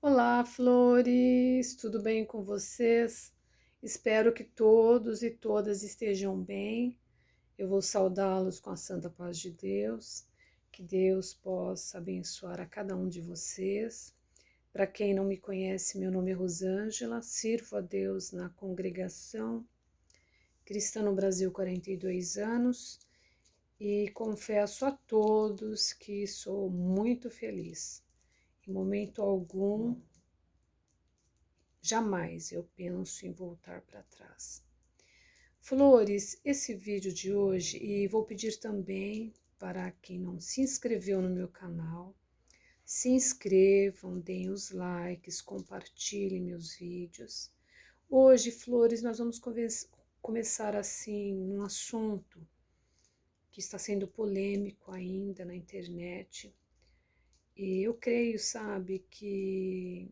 Olá, flores, tudo bem com vocês? Espero que todos e todas estejam bem. Eu vou saudá-los com a santa paz de Deus. Que Deus possa abençoar a cada um de vocês. Para quem não me conhece, meu nome é Rosângela, sirvo a Deus na congregação Cristã no Brasil 42 anos e confesso a todos que sou muito feliz. Em momento algum jamais eu penso em voltar para trás. Flores, esse vídeo de hoje, e vou pedir também para quem não se inscreveu no meu canal, se inscrevam, deem os likes, compartilhem meus vídeos. Hoje, Flores, nós vamos começar assim um assunto que está sendo polêmico ainda na internet. E eu creio, sabe, que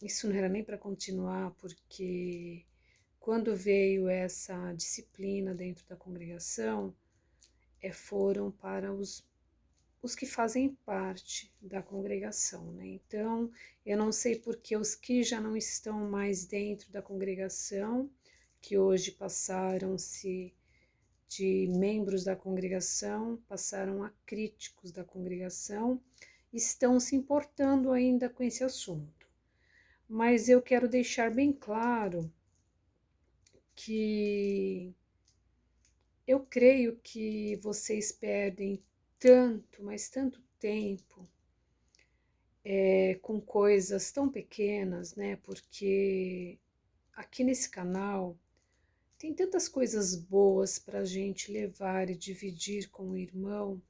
isso não era nem para continuar, porque quando veio essa disciplina dentro da congregação, foram para os que fazem parte da congregação, né? Então, eu não sei porque os que já não estão mais dentro da congregação, que hoje passaram-se de membros da congregação, passaram a críticos da congregação, estão se importando ainda com esse assunto. Mas eu quero deixar bem claro que eu creio que vocês perdem tanto, mas tanto tempo com coisas tão pequenas, né? Porque aqui nesse canal tem tantas coisas boas para a gente levar e dividir com o irmão,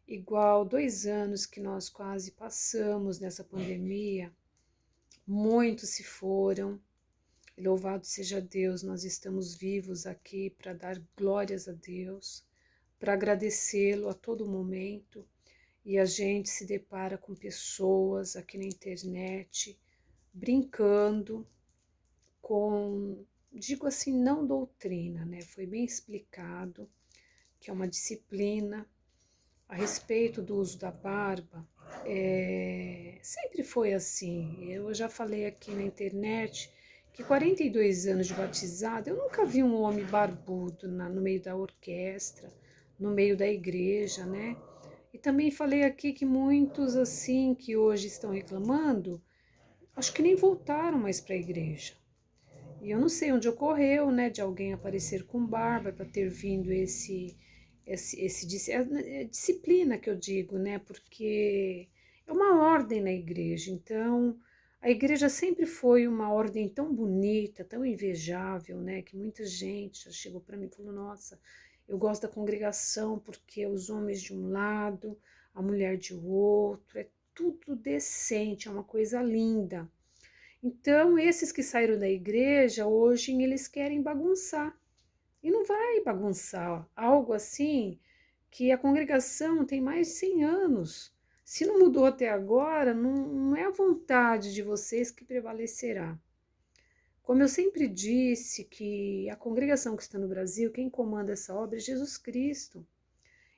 igual 2 anos que nós quase passamos nessa pandemia, muitos se foram. Louvado seja Deus, nós estamos vivos aqui para dar glórias a Deus, para agradecê-lo a todo momento. E a gente se depara com pessoas aqui na internet brincando com, digo assim, não doutrina, né? Foi bem explicado que é uma disciplina a respeito do uso da barba. Sempre foi assim. Eu já falei aqui na internet que 42 anos de batizado, eu nunca vi um homem barbudo no meio da orquestra, no meio da igreja, né? E também falei aqui que muitos assim que hoje estão reclamando, acho que nem voltaram mais para a igreja. E eu não sei onde ocorreu, né, de alguém aparecer com barba para ter vindo disciplina que eu digo, né, porque é uma ordem na igreja. Então, a igreja sempre foi uma ordem tão bonita, tão invejável, né, que muita gente já chegou para mim e falou: nossa, eu gosto da congregação porque os homens de um lado, a mulher de outro, é tudo decente, é uma coisa linda. Então, esses que saíram da igreja, hoje eles querem bagunçar. E não vai bagunçar algo assim que a congregação tem mais de 100 anos. Se não mudou até agora, não é a vontade de vocês que prevalecerá. Como eu sempre disse, que a congregação que está no Brasil, quem comanda essa obra é Jesus Cristo.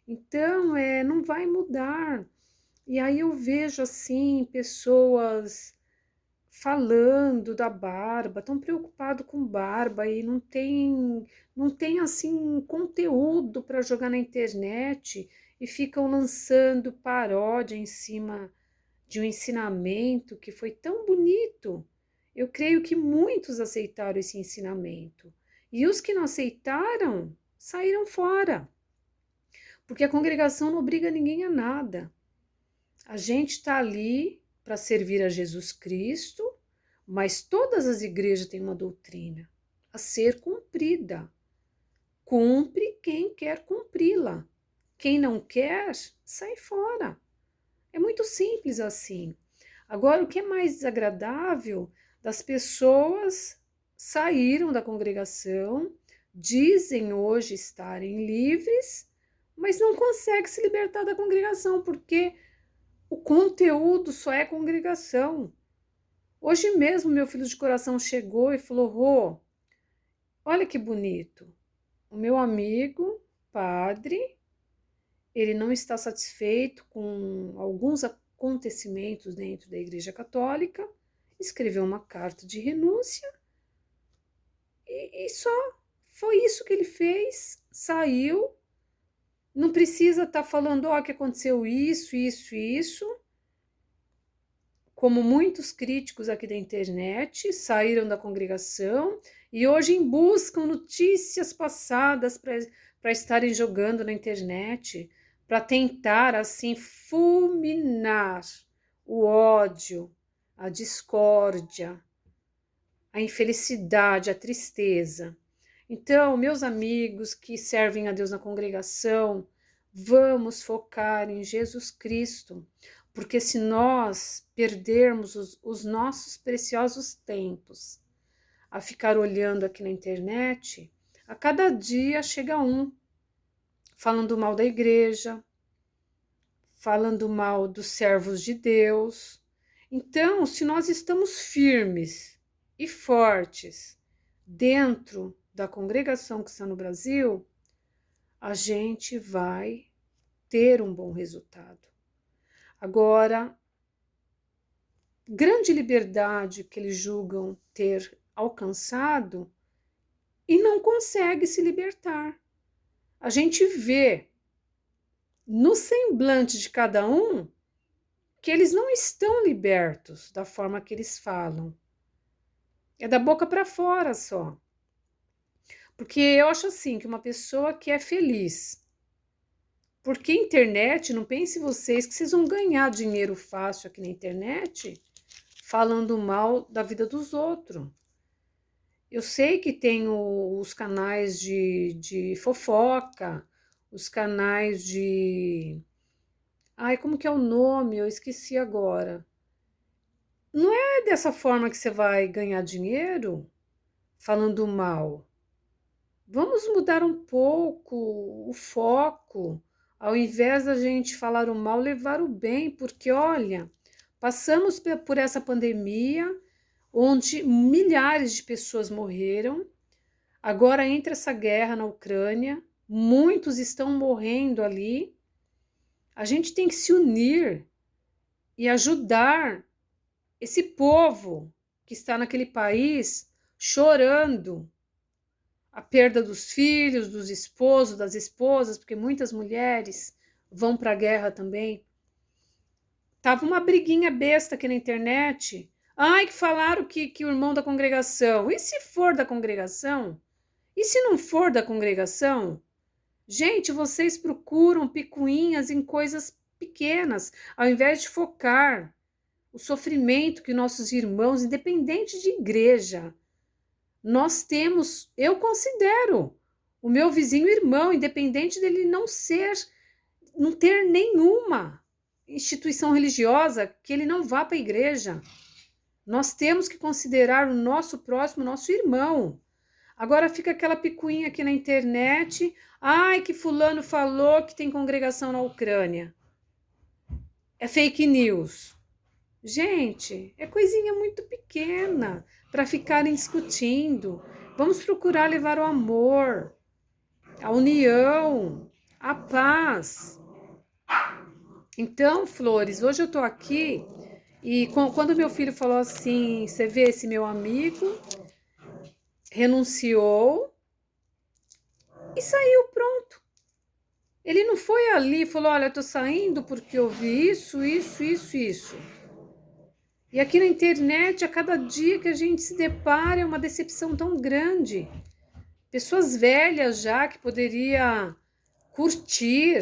Então, não vai mudar. E aí eu vejo assim pessoas falando da barba, tão preocupado com barba e não tem assim conteúdo para jogar na internet e ficam lançando paródia em cima de um ensinamento que foi tão bonito. Eu creio que muitos aceitaram esse ensinamento e os que não aceitaram saíram fora, porque a congregação não obriga ninguém a nada. A gente está ali para servir a Jesus Cristo, mas todas as igrejas têm uma doutrina a ser cumprida. Cumpre quem quer cumpri-la. Quem não quer, sai fora. É muito simples assim. Agora, o que é mais desagradável das pessoas saíram da congregação, dizem hoje estarem livres, mas não conseguem se libertar da congregação, porque o conteúdo só é congregação. Hoje mesmo meu filho de coração chegou e falou: Rô, olha que bonito. O meu amigo, padre, ele não está satisfeito com alguns acontecimentos dentro da Igreja Católica, escreveu uma carta de renúncia e só foi isso que ele fez, saiu, não precisa estar falando, ó, que aconteceu isso, como muitos críticos aqui da internet saíram da congregação e hoje buscam notícias passadas para estarem jogando na internet, para tentar assim fulminar o ódio, a discórdia, a infelicidade, a tristeza. Então, meus amigos que servem a Deus na congregação, vamos focar em Jesus Cristo, porque se nós perdermos os nossos preciosos tempos a ficar olhando aqui na internet, a cada dia chega um falando mal da igreja, falando mal dos servos de Deus. Então, se nós estamos firmes e fortes dentro da congregação que está no Brasil, a gente vai ter um bom resultado. Agora, grande liberdade que eles julgam ter alcançado e não consegue se libertar. A gente vê no semblante de cada um que eles não estão libertos da forma que eles falam. É da boca para fora só. Porque eu acho assim, que uma pessoa que é feliz, porque internet, não pense vocês que vocês vão ganhar dinheiro fácil aqui na internet falando mal da vida dos outros. Eu sei que tem os canais de fofoca, os canais de... Ai, como que é o nome? Eu esqueci agora. Não é dessa forma que você vai ganhar dinheiro falando mal. Vamos mudar um pouco o foco. Ao invés da gente falar o mal, levar o bem, porque olha, passamos por essa pandemia, onde milhares de pessoas morreram. Agora entra essa guerra na Ucrânia, muitos estão morrendo ali. A gente tem que se unir e ajudar esse povo que está naquele país chorando a perda dos filhos, dos esposos, das esposas, porque muitas mulheres vão para a guerra também. Tava uma briguinha besta aqui na internet. Ai, que falaram que o irmão da congregação. E se for da congregação? E se não for da congregação? Gente, vocês procuram picuinhas em coisas pequenas, ao invés de focar o sofrimento que nossos irmãos, independente de igreja, nós temos, eu considero o meu vizinho irmão, independente dele não ter nenhuma instituição religiosa, que ele não vá para a igreja. Nós temos que considerar o nosso próximo, nosso irmão. Agora fica aquela picuinha aqui na internet, ai, que fulano falou que tem congregação na Ucrânia. É fake news. Gente, é coisinha muito pequena para ficarem discutindo. Vamos procurar levar o amor, a união, a paz. Então, Flores, hoje eu estou aqui e quando meu filho falou assim, você vê esse meu amigo, renunciou e saiu, pronto. Ele não foi ali e falou, olha, eu tô saindo porque eu vi isso. E aqui na internet, a cada dia que a gente se depara, é uma decepção tão grande. Pessoas velhas já que poderia curtir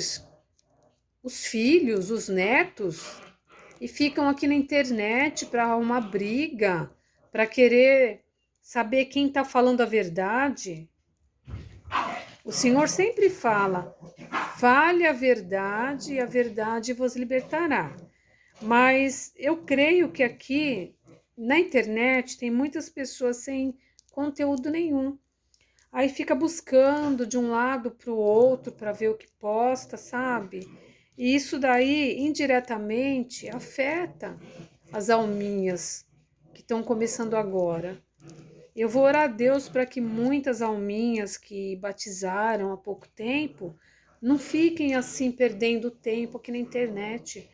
os filhos, os netos, e ficam aqui na internet para arrumar briga, para querer saber quem está falando a verdade. O Senhor sempre fala, fale a verdade e a verdade vos libertará. Mas eu creio que aqui na internet tem muitas pessoas sem conteúdo nenhum. Aí fica buscando de um lado para o outro para ver o que posta, sabe? E isso daí indiretamente afeta as alminhas que estão começando agora. Eu vou orar a Deus para que muitas alminhas que batizaram há pouco tempo não fiquem assim perdendo tempo aqui na internet,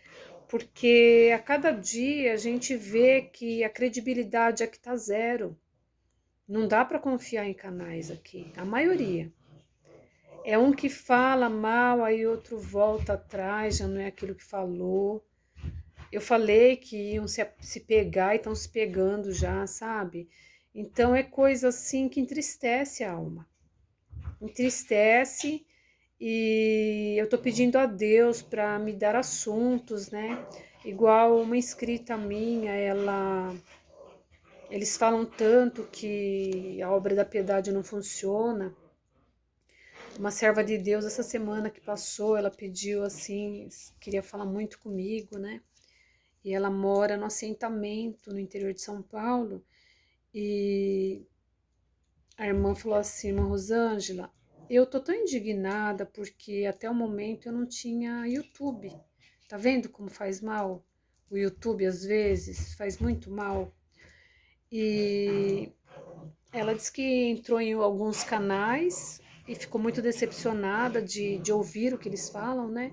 porque a cada dia a gente vê que a credibilidade aqui tá zero. Não dá para confiar em canais aqui, a maioria. É um que fala mal, aí outro volta atrás, já não é aquilo que falou. Eu falei que iam se pegar e estão se pegando já, sabe? Então é coisa assim que entristece a alma. Entristece e eu tô pedindo a Deus para me dar assuntos, né? Igual uma inscrita minha, eles falam tanto que a obra da piedade não funciona. Uma serva de Deus, essa semana que passou, ela pediu assim, queria falar muito comigo, né? E ela mora no assentamento no interior de São Paulo. E a irmã falou assim, irmã Rosângela, eu tô tão indignada porque até o momento eu não tinha YouTube. Tá vendo como faz mal? O YouTube às vezes faz muito mal. E ela disse que entrou em alguns canais e ficou muito decepcionada de ouvir o que eles falam, né?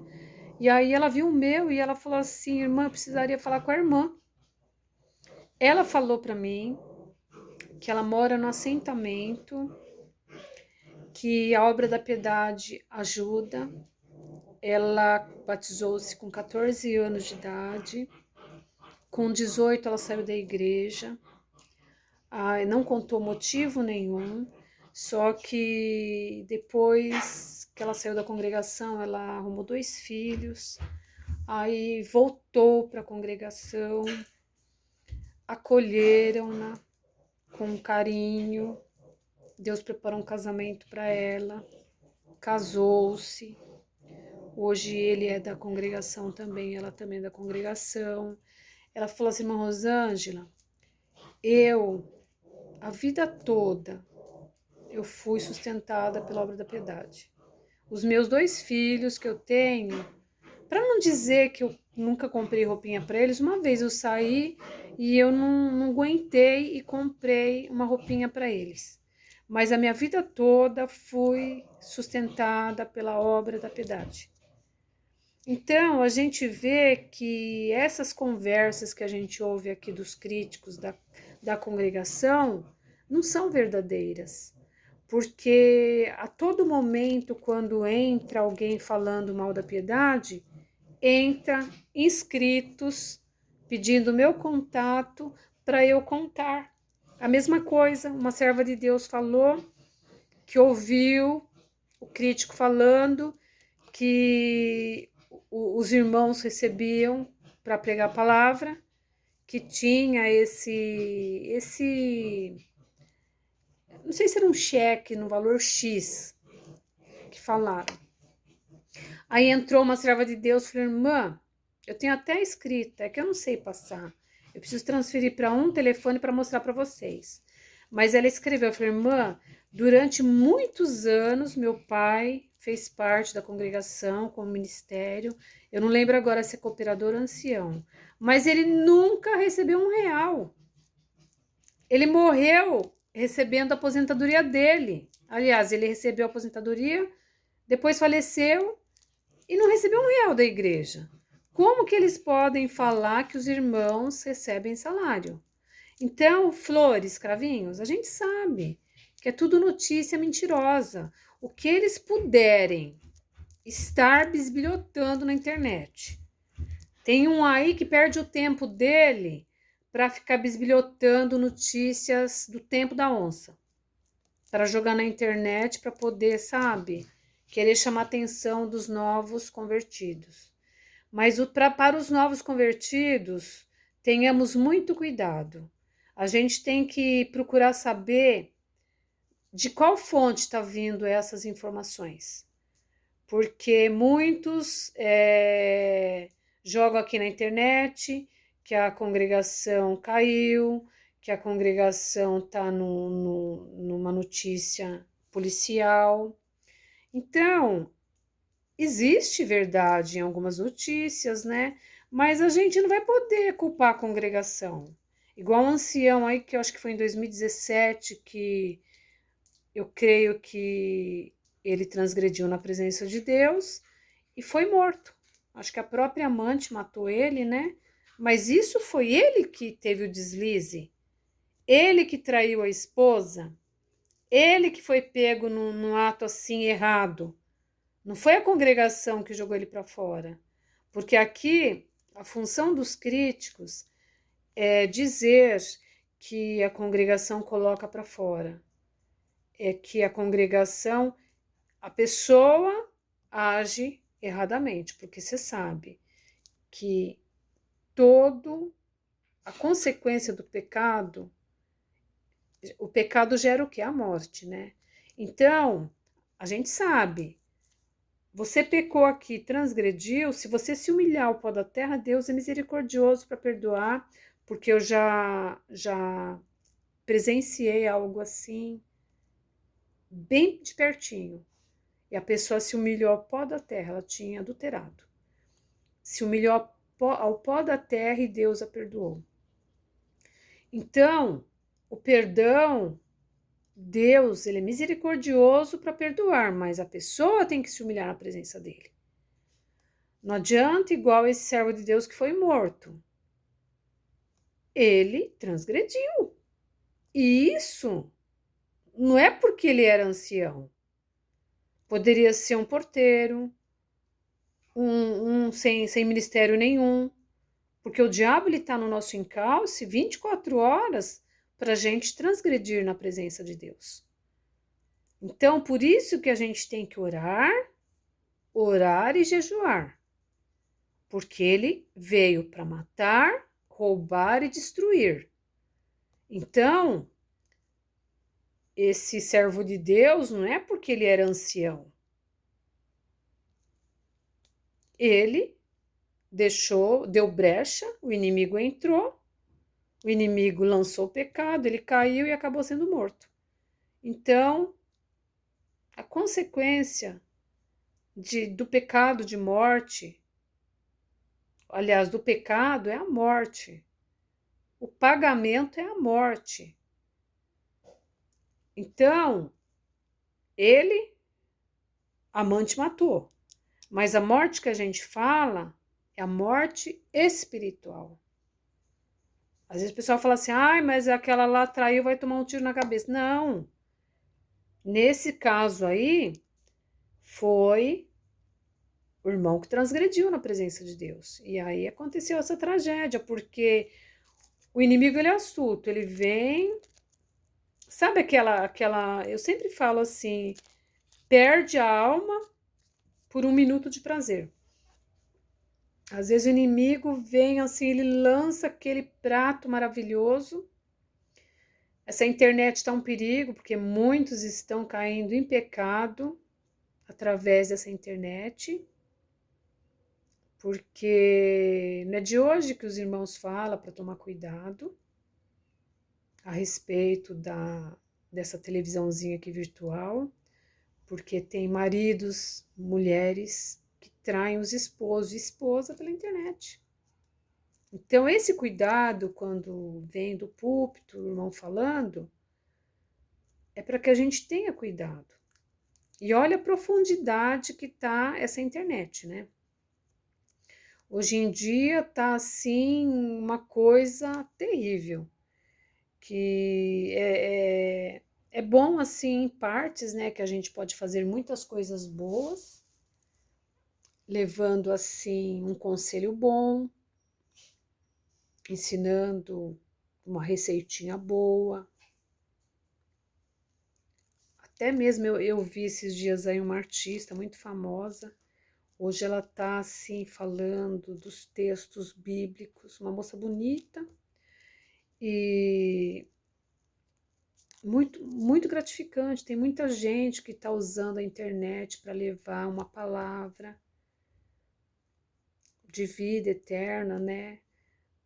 E aí ela viu o meu e ela falou assim, irmã, eu precisaria falar com a irmã. Ela falou para mim que ela mora no assentamento, que a obra da piedade ajuda. Ela batizou-se com 14 anos de idade. Com 18 ela saiu da igreja. Não contou motivo nenhum. Só que depois que ela saiu da congregação, ela arrumou 2 filhos. Aí voltou para a congregação. Acolheram-na com carinho. Deus preparou um casamento para ela. Casou-se. Hoje ele é da congregação também, ela também é da congregação. Ela falou assim, irmã Rosângela, a vida toda, eu fui sustentada pela obra da piedade. Os meus 2 filhos que eu tenho, para não dizer que eu nunca comprei roupinha para eles, uma vez eu saí e eu não aguentei e comprei uma roupinha para eles. Mas a minha vida toda fui sustentada pela obra da piedade. Então, a gente vê que essas conversas que a gente ouve aqui dos críticos da congregação não são verdadeiras, porque a todo momento, quando entra alguém falando mal da piedade, entra inscritos pedindo meu contato para eu contar. A mesma coisa, uma serva de Deus falou que ouviu o crítico falando que os irmãos recebiam para pregar a palavra, que tinha não sei se era um cheque no valor X que falaram. Aí entrou uma serva de Deus e falou, irmã, eu tenho até escrita, é que eu não sei passar. Eu preciso transferir para um telefone para mostrar para vocês. Mas ela escreveu, falou, irmã, durante muitos anos meu pai fez parte da congregação como ministério. Eu não lembro agora se é cooperador ou ancião. Mas ele nunca recebeu R$1. Ele morreu recebendo a aposentadoria dele. Aliás, ele recebeu a aposentadoria, depois faleceu e não recebeu R$1 da igreja. Como que eles podem falar que os irmãos recebem salário? Então, flores, cravinhos, a gente sabe que é tudo notícia mentirosa. O que eles puderem estar bisbilhotando na internet. Tem um aí que perde o tempo dele para ficar bisbilhotando notícias do tempo da onça. Para jogar na internet, para poder, sabe, querer chamar a atenção dos novos convertidos. Mas para os novos convertidos, tenhamos muito cuidado. A gente tem que procurar saber de qual fonte está vindo essas informações. Porque muitos jogam aqui na internet que a congregação caiu, que a congregação está numa notícia policial. Então, existe verdade em algumas notícias, né? Mas a gente não vai poder culpar a congregação. Igual um ancião aí, que eu acho que foi em 2017, que eu creio que ele transgrediu na presença de Deus e foi morto. Acho que a própria amante matou ele, né? Mas isso foi ele que teve o deslize. Ele que traiu a esposa. Ele que foi pego num ato assim errado. Não foi a congregação que jogou ele para fora. Porque aqui a função dos críticos é dizer que a congregação coloca para fora. É que a congregação, a pessoa age erradamente, porque você sabe que todo a consequência do pecado, o pecado gera o quê? A morte, né? Então, a gente sabe, você pecou aqui, transgrediu, se você se humilhar ao pó da terra, Deus é misericordioso para perdoar, porque eu já presenciei algo assim, bem de pertinho. E a pessoa se humilhou ao pó da terra, ela tinha adulterado. Se humilhou ao pó da terra e Deus a perdoou. Então, o perdão, Deus, ele é misericordioso para perdoar, mas a pessoa tem que se humilhar na presença dele. Não adianta igual esse servo de Deus que foi morto. Ele transgrediu. E isso não é porque ele era ancião. Poderia ser um porteiro, sem ministério nenhum. Porque o diabo está no nosso encalce 24 horas para a gente transgredir na presença de Deus. Então, por isso que a gente tem que orar e jejuar. Porque ele veio para matar, roubar e destruir. Então, esse servo de Deus não é porque ele era ancião. Ele deu brecha, o inimigo entrou, o inimigo lançou o pecado, ele caiu e acabou sendo morto. Então, a consequência do pecado de morte, aliás, do pecado é a morte. O pagamento é a morte. Então, a amante matou. Mas a morte que a gente fala é a morte espiritual. Às vezes o pessoal fala assim, mas aquela lá traiu, vai tomar um tiro na cabeça. Não. Nesse caso aí, foi o irmão que transgrediu na presença de Deus. E aí aconteceu essa tragédia, porque o inimigo, ele é astuto, ele vem... Sabe eu sempre falo assim, perde a alma por um minuto de prazer. Às vezes o inimigo vem assim, ele lança aquele prato maravilhoso. Essa internet está um perigo, porque muitos estão caindo em pecado através dessa internet. Porque não é de hoje que os irmãos falam para tomar cuidado a respeito dessa televisãozinha aqui virtual, porque tem maridos, mulheres que traem os esposos e esposa pela internet. Então, esse cuidado, quando vem do púlpito, o irmão falando, é para que a gente tenha cuidado. E olha a profundidade que está essa internet, né? Hoje em dia está assim uma coisa terrível, que é bom assim em partes, né, que a gente pode fazer muitas coisas boas, levando assim um conselho bom, ensinando uma receitinha boa. Até mesmo eu vi esses dias aí uma artista muito famosa. Hoje ela tá assim falando dos textos bíblicos, uma moça bonita e muito gratificante. Tem muita gente que está usando a internet para levar uma palavra de vida eterna, né?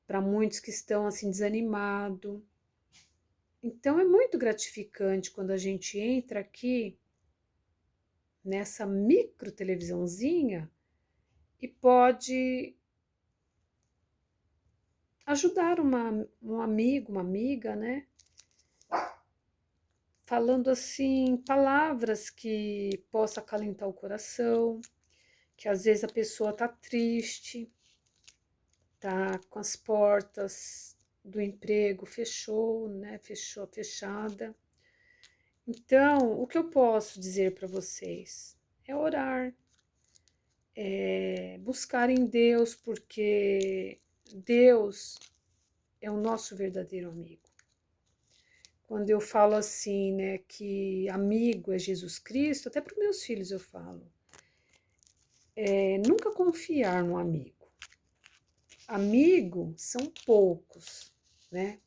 Para muitos que estão assim desanimados. Então é muito gratificante quando a gente entra aqui nessa micro televisãozinha e pode ajudar um amigo, uma amiga, né? Falando assim, palavras que possa acalentar o coração, que às vezes a pessoa tá triste, tá com as portas do emprego fechou, né? Fechada. Então, o que eu posso dizer para vocês é orar, é buscar em Deus, porque Deus é o nosso verdadeiro amigo. Quando eu falo assim, né, que amigo é Jesus Cristo, até para os meus filhos eu falo, nunca confiar no amigo. Amigo são poucos, né?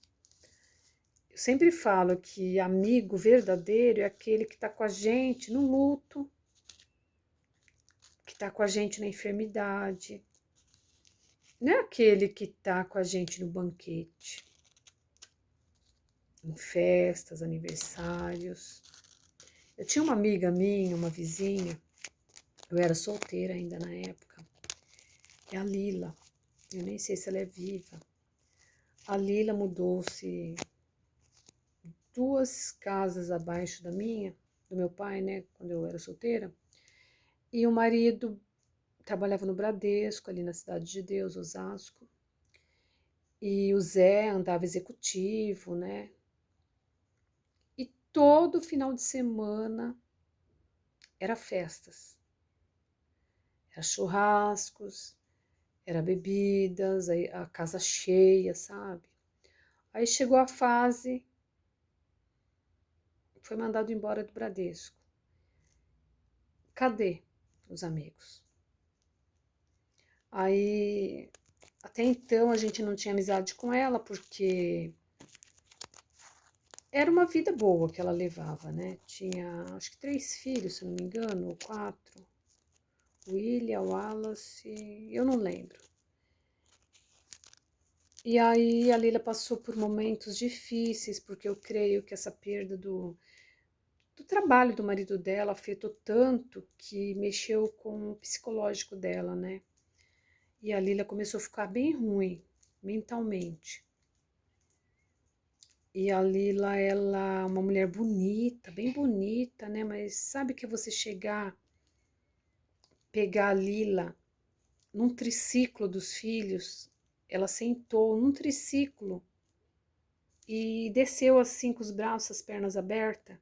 Eu sempre falo que amigo verdadeiro é aquele que está com a gente no luto, que está com a gente na enfermidade, não é aquele que está com a gente no banquete, em festas, aniversários. Eu tinha uma amiga minha, uma vizinha, eu era solteira ainda na época, é a Lila, eu nem sei se ela é viva. A Lila mudou-se 2 casas abaixo da minha, do meu pai, né, quando eu era solteira, e o marido trabalhava no Bradesco, ali na Cidade de Deus, Osasco, e o Zé andava executivo, né, e todo final de semana era festas, era churrascos, era bebidas, a casa cheia, sabe? Aí chegou a fase, foi mandado embora do Bradesco. Cadê os amigos? Aí, até então a gente não tinha amizade com ela, porque era uma vida boa que ela levava, né? Tinha, acho que 3 filhos, se não me engano, ou 4. William, Wallace, eu não lembro. E aí a Lila passou por momentos difíceis, porque eu creio que essa perda do trabalho do marido dela afetou tanto que mexeu com o psicológico dela, né? E a Lila começou a ficar bem ruim mentalmente. E a Lila, ela é uma mulher bonita, bem bonita, né? Mas sabe que é você chegar, pegar a Lila num triciclo dos filhos, ela sentou num triciclo e desceu assim com os braços, as pernas abertas.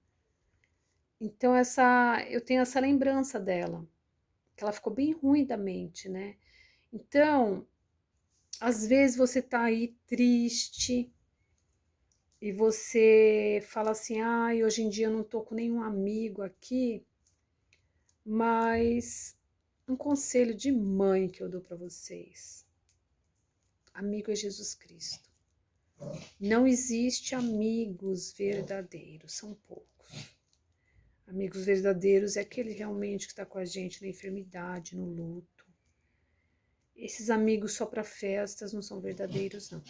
Então eu tenho essa lembrança dela, que ela ficou bem ruim da mente, né? Então, às vezes você tá aí triste e você fala assim, ai, hoje em dia eu não tô com nenhum amigo aqui, mas um conselho de mãe que eu dou para vocês. Amigo é Jesus Cristo. Não existe amigos verdadeiros, são poucos. Amigos verdadeiros é aquele realmente que está com a gente na enfermidade, no luto. Esses amigos só para festas não são verdadeiros, não.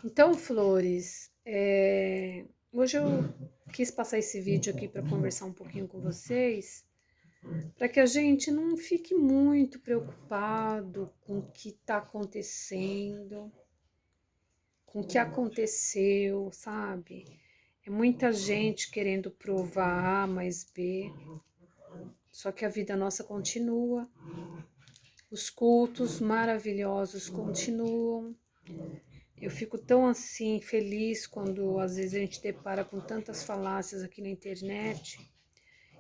Então, Flores, hoje eu quis passar esse vídeo aqui para conversar um pouquinho com vocês, para que a gente não fique muito preocupado com o que está acontecendo, com o que aconteceu, sabe? É muita gente querendo provar A mais B, só que a vida nossa continua, os cultos maravilhosos continuam. Eu fico tão assim feliz quando às vezes a gente depara com tantas falácias aqui na internet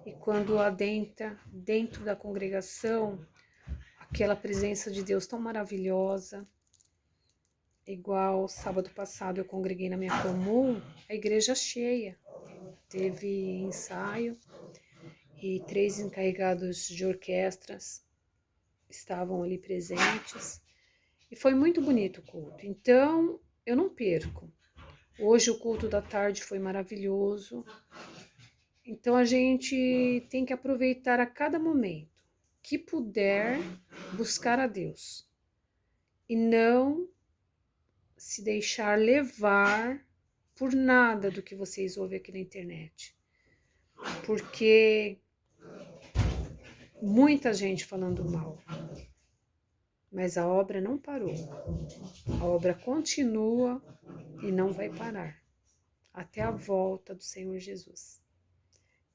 e quando adentra dentro da congregação aquela presença de Deus tão maravilhosa. Igual sábado passado eu congreguei na minha comum, a igreja cheia, teve ensaio e 3 encarregados de orquestras estavam ali presentes e foi muito bonito o culto. Então eu não perco. Hoje o culto da tarde foi maravilhoso. Então a gente tem que aproveitar a cada momento que puder buscar a Deus e não se deixar levar por nada do que vocês ouvem aqui na internet. Porque muita gente falando mal, mas a obra não parou. A obra continua e não vai parar até a volta do Senhor Jesus.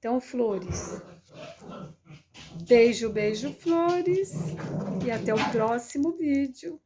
Então, flores. Beijo, beijo, flores. E até o próximo vídeo.